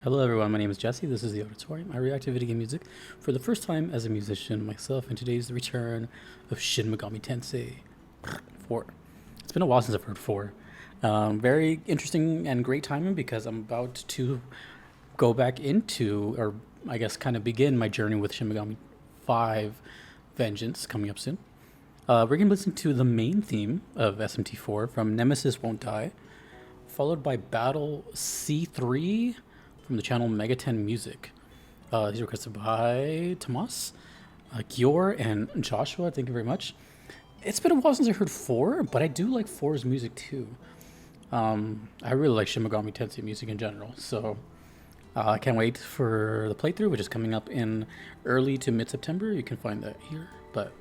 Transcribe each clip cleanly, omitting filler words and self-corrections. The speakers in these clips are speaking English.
Hello everyone, my name is Jesse, this is the Auditorium. I react to video game music for the first time as a musician myself, and today is the return of Shin Megami Tensei 4. It's been a while since I've heard 4. Very interesting and great timing because I'm about to go back into, or I guess kind of begin my journey with Shin Megami 5 Vengeance coming up soon. We're going to listen to the main theme of SMT4 from Nemesis Won't Die, followed by Battle C3 from the channel Mega 10 Music. These are requested by Tommas, Gheor, and Joshua. Thank you very much. It's been a while since I heard 4, but I do like 4's music too. I really like Shin Megami Tensei music in general, so I can't wait for the playthrough, which is coming up in early to mid-September. You can find that here, but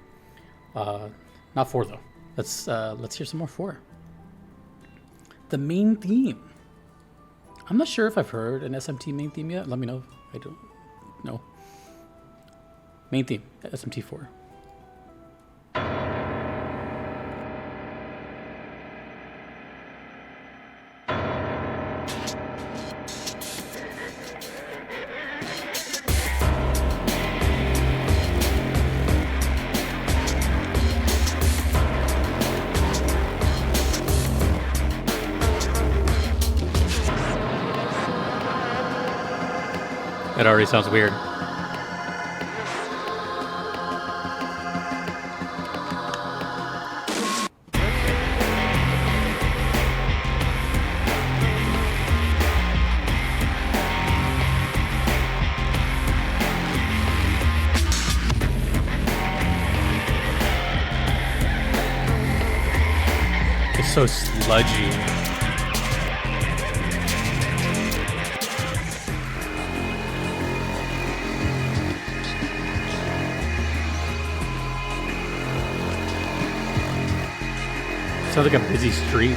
not 4 though. Let's hear some more 4. The main theme. I'm not sure if I've heard an SMT main theme yet. Let me know if I don't know. Main theme, SMT4. It already sounds weird. It's so sludgy. Sounds like a busy street.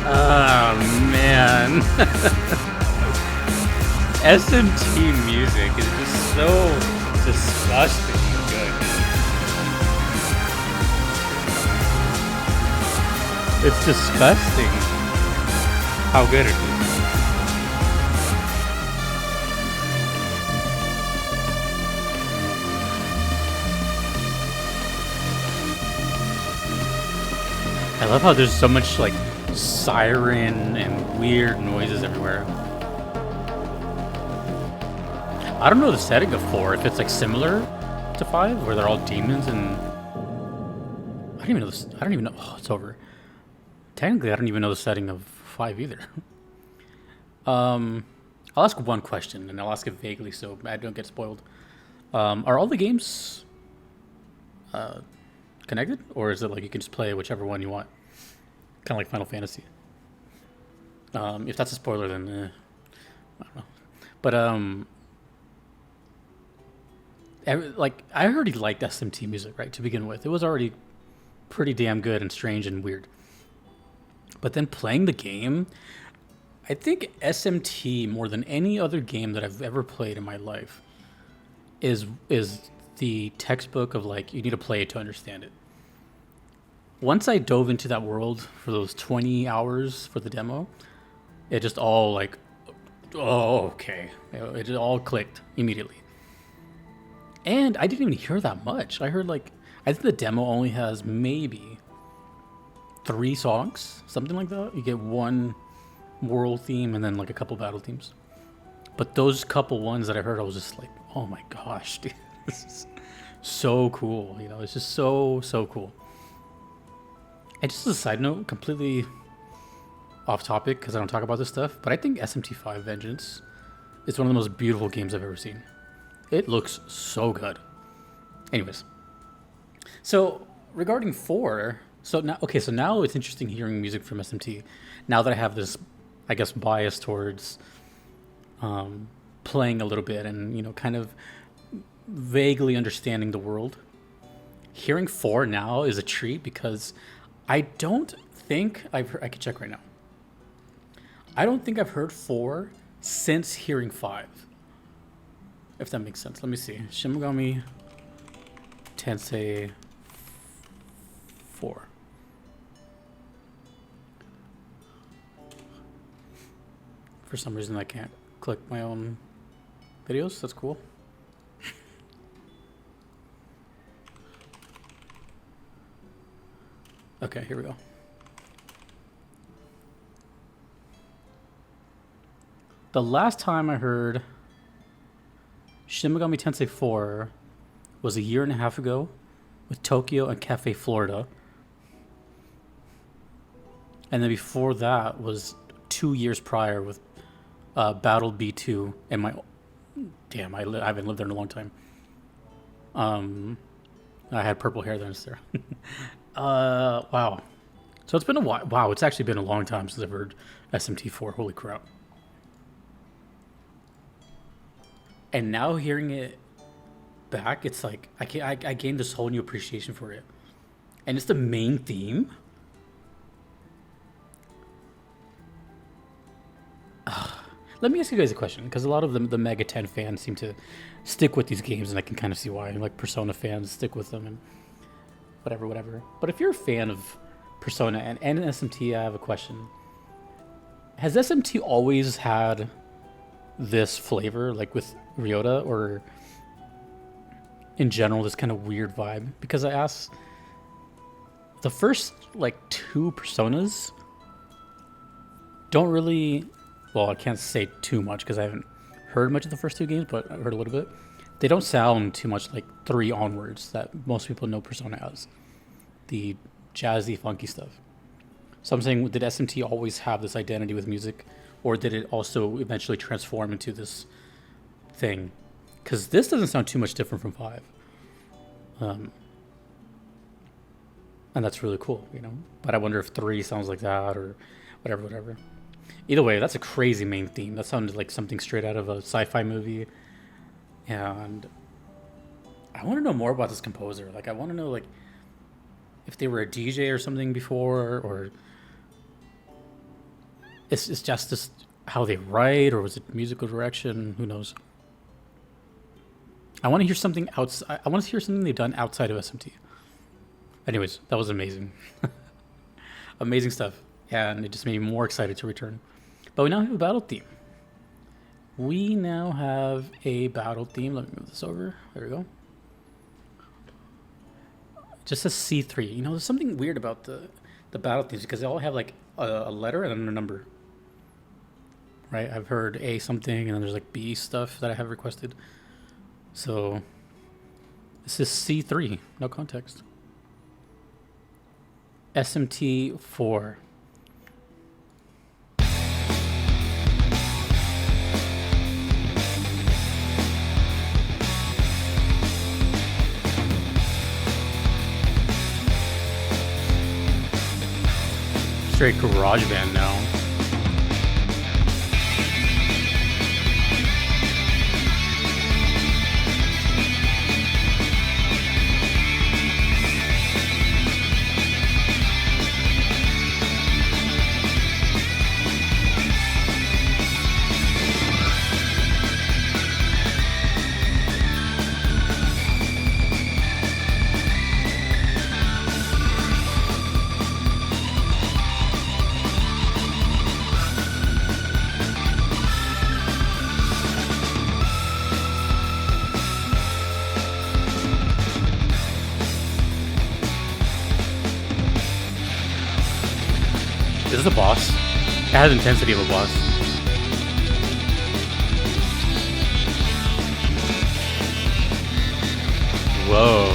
Oh man. SMT music is just so disgusting good. It's disgusting how good it is. I love how there's so much like siren and weird noises everywhere. I don't know the setting of 4, if it's like similar to 5, where they're all demons and I don't even know this. I don't even know. Oh, it's over. Technically, I don't even know the setting of 5 either. I'll ask one question, and I'll ask it vaguely so I don't get spoiled. Are all the games connected, or is it like you can just play whichever one you want, kind of like Final Fantasy? If that's a spoiler, then I don't know. But I already liked SMT music, right? To begin with, it was already pretty damn good and strange and weird. But then playing the game, I think SMT, more than any other game that I've ever played in my life, is the textbook of like, you need to play it to understand it. Once I dove into that world for those 20 hours for the demo, it just all like, oh, okay. It all clicked immediately. And I didn't even hear that much. I heard like, I think the demo only has maybe 3 songs, something like that. You get one world theme and then like a couple battle themes. But those couple ones that I heard, I was just like, oh my gosh, dude, this is so cool. You know, it's just so cool. And just as a side note, completely off topic because I don't talk about this stuff, but I think SMT5 Vengeance is one of the most beautiful games I've ever seen. It looks so good. Anyways, so regarding 4, so now it's interesting hearing music from SMT. Now that I have this, I guess, bias towards playing a little bit and, you know, kind of vaguely understanding the world. Hearing 4 now is a treat because I don't think I've heard, I can check right now. I don't think I've heard 4 since hearing 5. if that makes sense. Let me see. Shin Megami Tensei 4. For some reason I can't click my own videos. That's cool. Okay, here we go. The last time I heard Shin Megami Tensei 4 was a year and a half ago with Tokyo and Cafe Florida. And then before that was 2 years prior with Battle B2 and my... Damn, I haven't lived there in a long time. I had purple hair then, sir. Wow. So it's been a while. Wow, it's actually been a long time since I've heard SMT4. Holy crap. And now hearing it back, it's like I gained this whole new appreciation for it. And it's the main theme. Let me ask you guys a question, because a lot of the Mega 10 fans seem to stick with these games, and I can kind of see why. Like Persona fans stick with them and whatever. But if you're a fan of Persona and SMT, I have a question. Has SMT always had this flavor, like with Ryota, or in general this kind of weird vibe? Because I asked, the first like 2 Personas don't really, well, I can't say too much because I haven't heard much of the first 2 games, but I heard a little bit. They don't sound too much like 3 onwards that most people know Persona as, the jazzy, funky stuff. So I'm saying, did SMT always have this identity with music, or did it also eventually transform into this thing? Because this doesn't sound too much different from 5. And that's really cool, you know? But I wonder if 3 sounds like that, or whatever. Either way, that's a crazy main theme. That sounded like something straight out of a sci-fi movie. And I want to know more about this composer. Like, I want to know, like, if they were a DJ or something before, or it's just this how they write, or was it musical direction? Who knows? I want to hear something outside. I want to hear something they've done outside of SMT. Anyways, that was amazing. Amazing stuff. And it just made me more excited to return. But we now have a battle theme. Let me move this over. There we go. Just says C3. You know, there's something weird about the battle themes because they all have like a letter and then a number. Right? I've heard A something, and then there's like B stuff that I have requested. So this is C3. No context. SMT4. Straight garage band now. Is this a boss? It has intensity of a boss. Whoa.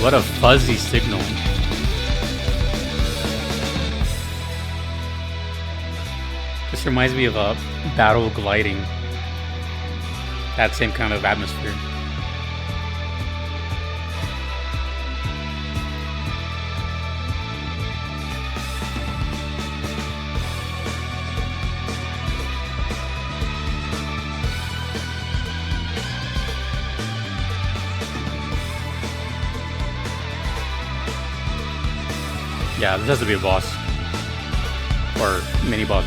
What a fuzzy signal. This reminds me of a battle gliding. That same kind of atmosphere. Yeah, this has to be a boss. Or mini boss.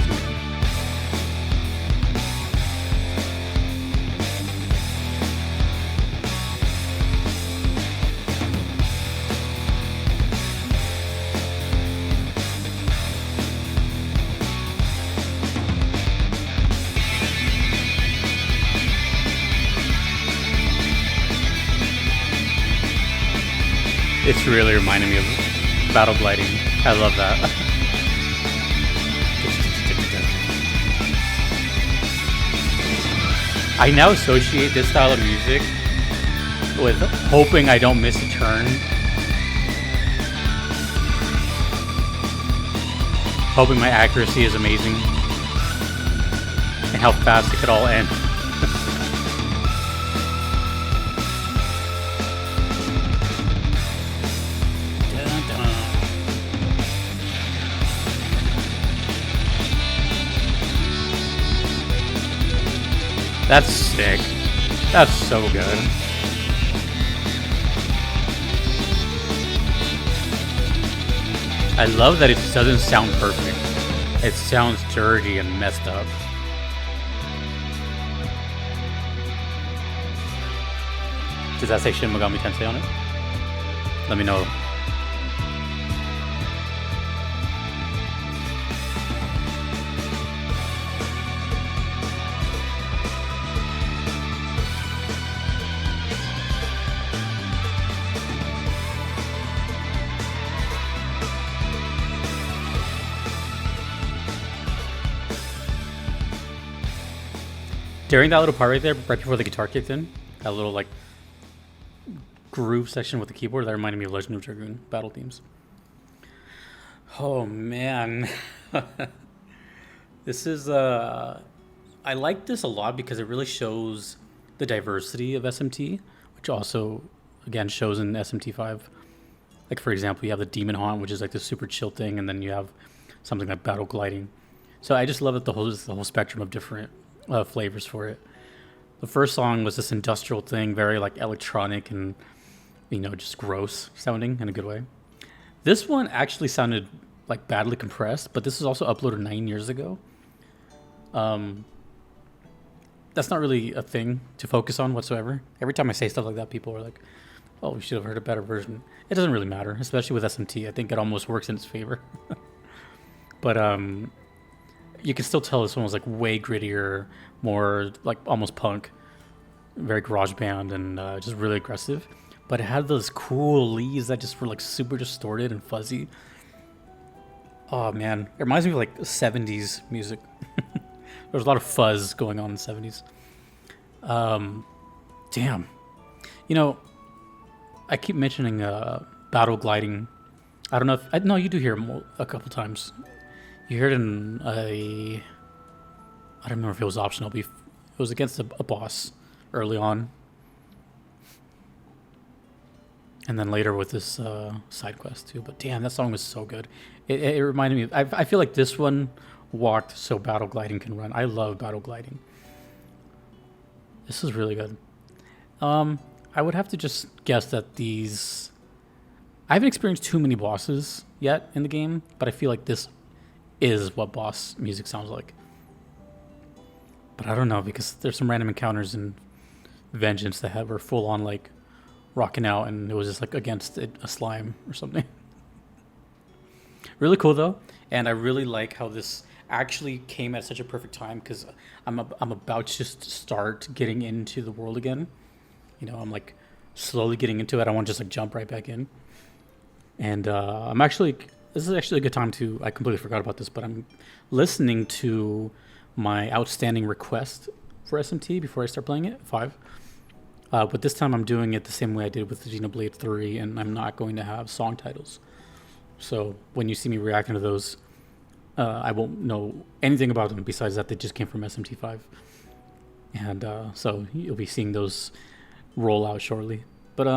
It's really reminding me of battle gliding. I love that. I now associate this style of music with hoping I don't miss a turn. Hoping my accuracy is amazing. And how fast it could all end. That's sick. That's so good. I love that it doesn't sound perfect. It sounds dirty and messed up. Does that say Shin Megami Tensei on it? Let me know. During that little part right there, right before the guitar kicked in, that little like groove section with the keyboard, that reminded me of Legend of Dragoon battle themes. Oh man. This is I like this a lot because it really shows the diversity of SMT, which also again shows in SMT5. Like for example, you have the Demon Haunt, which is like the super chill thing, and then you have something like battle gliding. So I just love that the whole spectrum of different flavors for it. The first song was this industrial thing, very like electronic and just gross sounding in a good way. This one actually sounded like badly compressed, but this was also uploaded 9 years ago. That's not really a thing to focus on whatsoever. Every time I say stuff like that, people are like, "Oh, we should have heard a better version." It doesn't really matter, especially with SMT. I think it almost works in its favor. But you can still tell this one was like way grittier, more like almost punk, very garage band, and just really aggressive. But it had those cool leads that just were like super distorted and fuzzy. Oh man, it reminds me of like 70s music. There was a lot of fuzz going on in the 70s. Damn. I keep mentioning battle gliding. I don't know if no, you do hear it a couple times. You heard it in I don't remember if it was optional, but it was against a boss early on. And then later with this side quest too. But damn, that song was so good. It reminded me I feel like this one walked so battle gliding can run. I love battle gliding. This is really good. I would have to just guess that these... I haven't experienced too many bosses yet in the game, but I feel like this is what boss music sounds like. But I don't know, because there's some random encounters in Vengeance that were full on like rocking out, and it was just like against a slime or something. Really cool though, and I really like how this actually came at such a perfect time, because I'm about to just start getting into the world again. I'm like slowly getting into it. I don't want to just like jump right back in. And this is actually a good time to, I completely forgot about this, but I'm listening to my outstanding request for SMT before I start playing it, 5. But this time I'm doing it the same way I did with the Xenoblade 3, and I'm not going to have song titles. So when you see me reacting to those, I won't know anything about them besides that they just came from SMT5. And so you'll be seeing those roll out shortly. But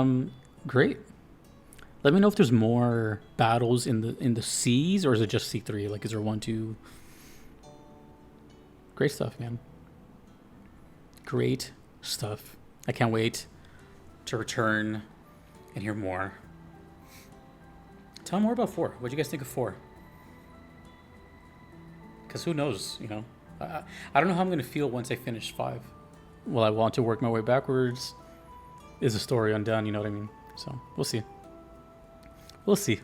great. Let me know if there's more battles in the C's, or is it just C3? Like, is there 1, 2? Great stuff, man. Great stuff. I can't wait to return and hear more. Tell me more about 4. What do you guys think of 4? Because who knows, I don't know how I'm going to feel once I finish 5. Will I want to work my way backwards? Is the story undone? You know what I mean? So, we'll see. We'll see.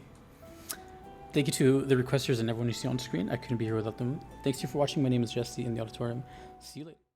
Thank you to the requesters and everyone you see on screen. I couldn't be here without them. Thanks to you for watching. My name is Jesse in the auditorium. See you later.